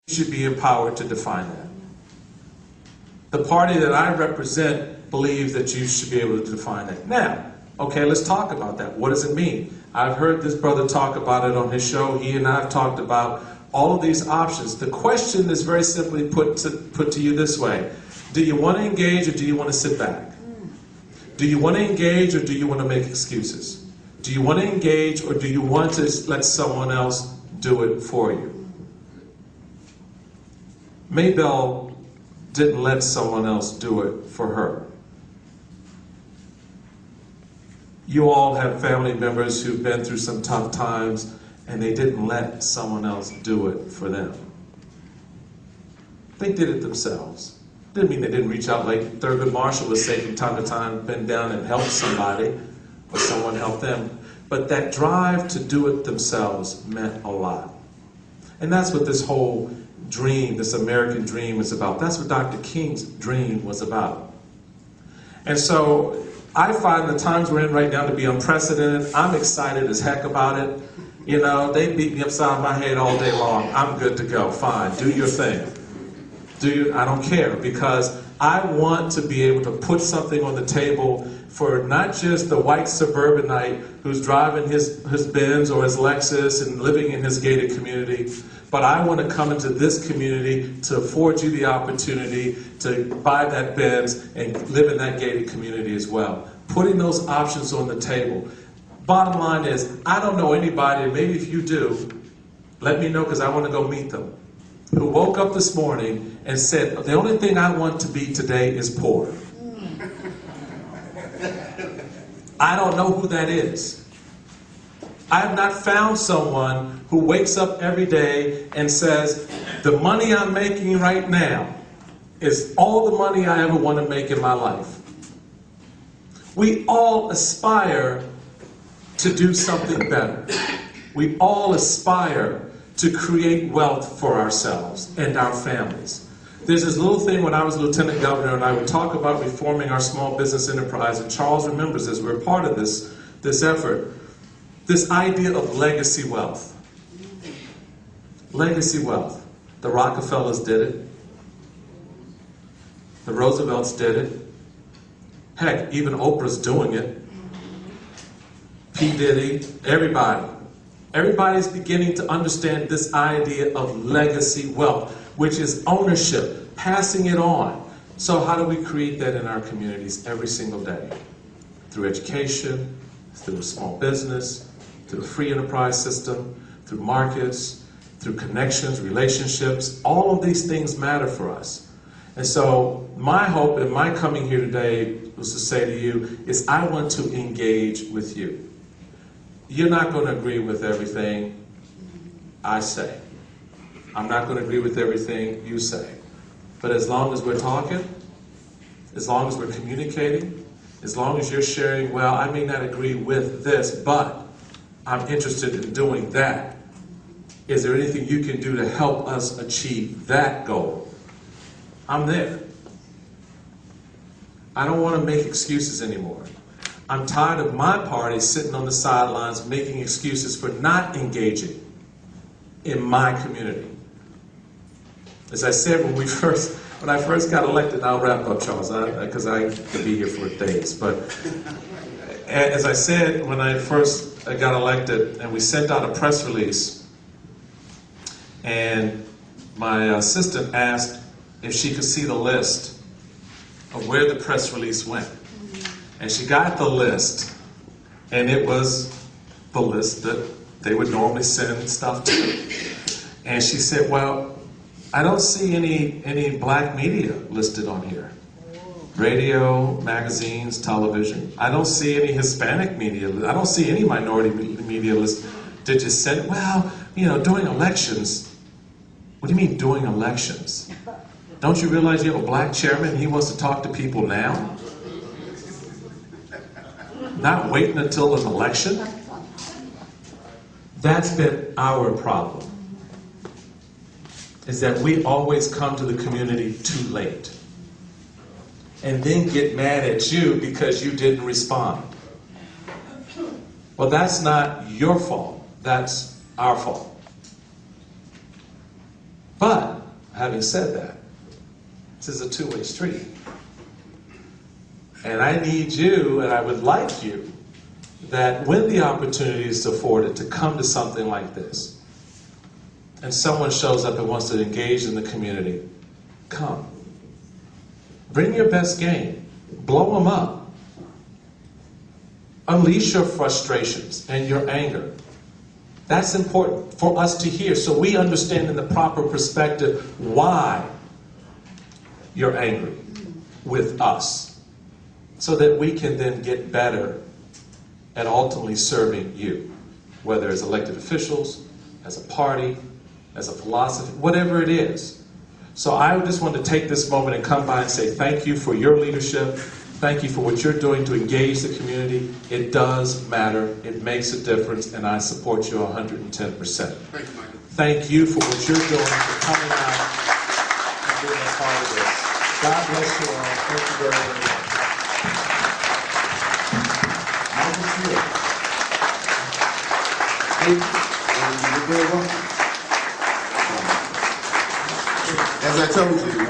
should be empowered to define that. The party that I represent believes that you should be able to define that. Now, okay, let's talk about that. What does it mean? I've heard this brother talk about it on his show. He and I have talked about all of these options. The question is very simply put to you this way. Do you want to engage or do you want to sit back? Do you want to engage or do you want to make excuses? Do you want to engage or do you want to let someone else do it for you? Maybelle didn't let someone else do it for her. You all have family members who've been through some tough times and they didn't let someone else do it for them. They did it themselves. Didn't mean they didn't reach out, like Thurgood Marshall would say from time to time, bend down and help somebody, or someone help them. But that drive to do it themselves meant a lot. And that's what this whole dream, this American dream is about. That's what Dr. King's dream was about. And so I find the times we're in right now to be unprecedented. I'm excited as heck about it. You know, they beat me upside my head all day long. I'm good to go. Fine, do your thing. I don't care, because I want to be able to put something on the table for not just the white suburbanite who's driving his Benz or his Lexus and living in his gated community, but I want to come into this community to afford you the opportunity to buy that Benz and live in that gated community as well. Putting those options on the table. Bottom line is, I don't know anybody, maybe if you do, let me know because I want to go meet them, who woke up this morning and said, the only thing I want to be today is poor. I don't know who that is. I have not found someone who wakes up every day and says, the money I'm making right now is all the money I ever want to make in my life. We all aspire to do something better. We all aspire to create wealth for ourselves and our families. There's this little thing when I was lieutenant governor and I would talk about reforming our small business enterprise, and Charles remembers this, we're part of this effort. This idea of legacy wealth. Legacy wealth. The Rockefellers did it. The Roosevelts did it. Heck, even Oprah's doing it. P. Diddy, everybody. Everybody's beginning to understand this idea of legacy wealth, which is ownership, passing it on. So how do we create that in our communities every single day? Through education, through small business, through a free enterprise system, through markets, through connections, relationships. All of these things matter for us. And so my hope in my coming here today was to say to you is I want to engage with you. You're not going to agree with everything I say. I'm not going to agree with everything you say. But as long as we're talking, as long as we're communicating, as long as you're sharing, well, I may not agree with this, but I'm interested in doing that. Is there anything you can do to help us achieve that goal? I'm there. I don't want to make excuses anymore. I'm tired of my party sitting on the sidelines making excuses for not engaging in my community. As I said when I first got elected, I'll wrap up, Charles, because I could be here for days. But as I said when I first got elected, and we sent out a press release, and my assistant asked if she could see the list of where the press release went. And she got the list, and it was the list that they would normally send stuff to. And she said, well, I don't see any black media listed on here. Radio, magazines, television. I don't see any Hispanic media. I don't see any minority media listed. Did you send, well, you know, during elections. What do you mean during elections? Don't you realize you have a black chairman and he wants to talk to people now? Not waiting until an election? That's been our problem. Is that we always come to the community too late. And then get mad at you because you didn't respond. Well, that's not your fault. That's our fault. But Having said that, this is a two-way street. And I need you, and I would like you, that when the opportunity is afforded to come to something like this, and someone shows up and wants to engage in the community, come. Bring your best game. Blow them up. Unleash your frustrations and your anger. That's important for us to hear so we understand in the proper perspective why you're angry with us, so that we can then get better at ultimately serving you, whether as elected officials, as a party, as a philosophy, whatever it is. So I just want to take this moment and come by and say thank you for your leadership. Thank you for what you're doing to engage the community. It does matter. It makes a difference, and I support you 110%. Thank you, Michael. Thank you for what you're doing, for coming out and being a part of this. God bless you all. Thank you very, very much. Michael Steele. You're very welcome. As I told you,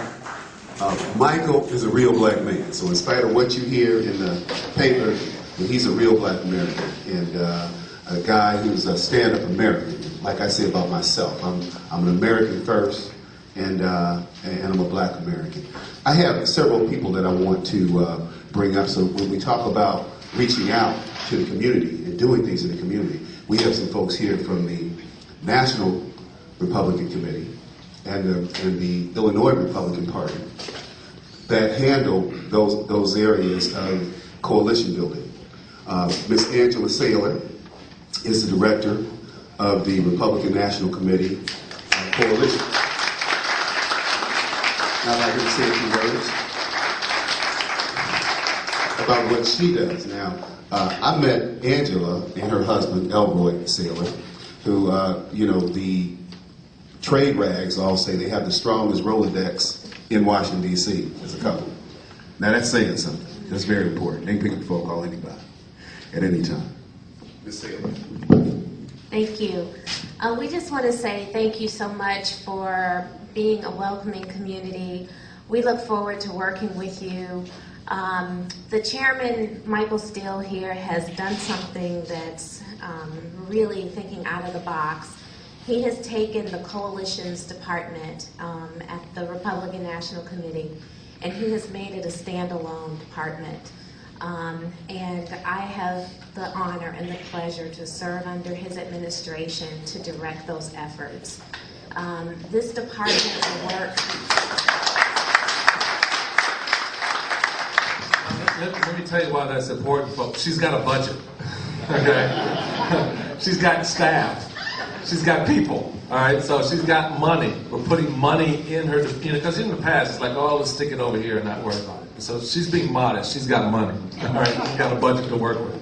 Michael is a real black man. So in spite of what you hear in the paper, he's a real black American, and a guy who's a stand-up American. Like I say about myself, I'm an American first, and I'm a black American. I have several people that I want to bring up. So when we talk about reaching out to the community and doing things in the community, we have some folks here from the National Republican Committee and the Illinois Republican Party that handle those areas of coalition building. Ms. Angela Saylor is the director of the Republican National Committee Coalition. Now I'd like her to say a few words about what she does. Now, I met Angela and her husband, Elroy Saylor, who, the trade rags all say they have the strongest Rolodex in Washington, D.C. as a couple. Now that's saying something. That's very important. They can pick up the phone, call anybody at any time. Ms. Saylor. Thank you. We just want to say thank you so much for being a welcoming community. We look forward to working with you. The chairman, Michael Steele, here has done something that's really thinking out of the box. He has taken the coalitions department at the Republican National Committee, and he has made it a standalone department. And I have the honor and the pleasure to serve under his administration to direct those efforts. This department will work. Let me tell you why that's important, folks. She's got a budget, okay? She's got staff. She's got people, all right? So she's got money. We're putting money in her, because in the past, it's like, oh, let's stick it over here and not worry about it. So she's being modest. She's got money, all right? She's got a budget to work with.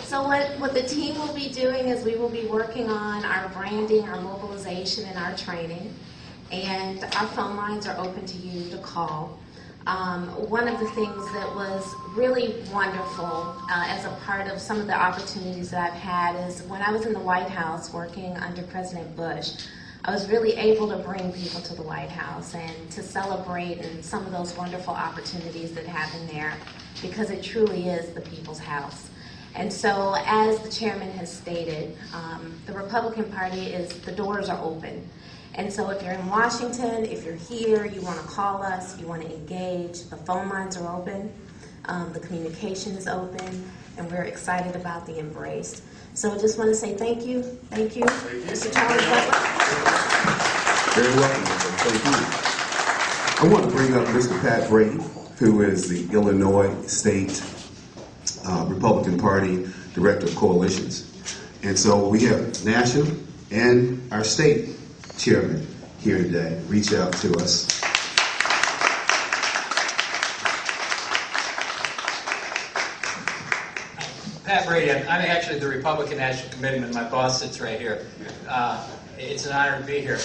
So what the team will be doing is we will be working on our branding, our mobilization, and our training. And our phone lines are open to you to call. One of the things that was really wonderful as a part of some of the opportunities that I've had is when I was in the White House working under President Bush, I was really able to bring people to the White House and to celebrate and some of those wonderful opportunities that happen there, because it truly is the people's house. And so, as the chairman has stated, the Republican Party the doors are open. And so if you're in Washington, if you're here, you want to call us, you want to engage, the phone lines are open, the communication is open, and we're excited about the embrace. So I just want to say thank you, Mr. Charles Butler. Very welcome, thank you. I want to bring up Mr. Pat Brady, who is the Illinois State Republican Party Director of Coalitions. And so we have national and our state chairman here today reach out to us. Pat Brady, I'm actually the Republican National Committeeman. My boss sits right here. It's an honor to be here.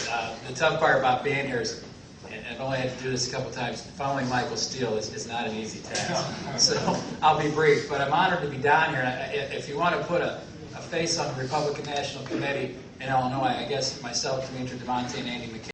The tough part about being here is, and I've only had to do this a couple times, following Michael Steele is not an easy task. So I'll be brief, but I'm honored to be down here. If you want to put a face on the Republican National Committee in Illinois, I guess myself, Demetra DeMonte, and Andy McKay.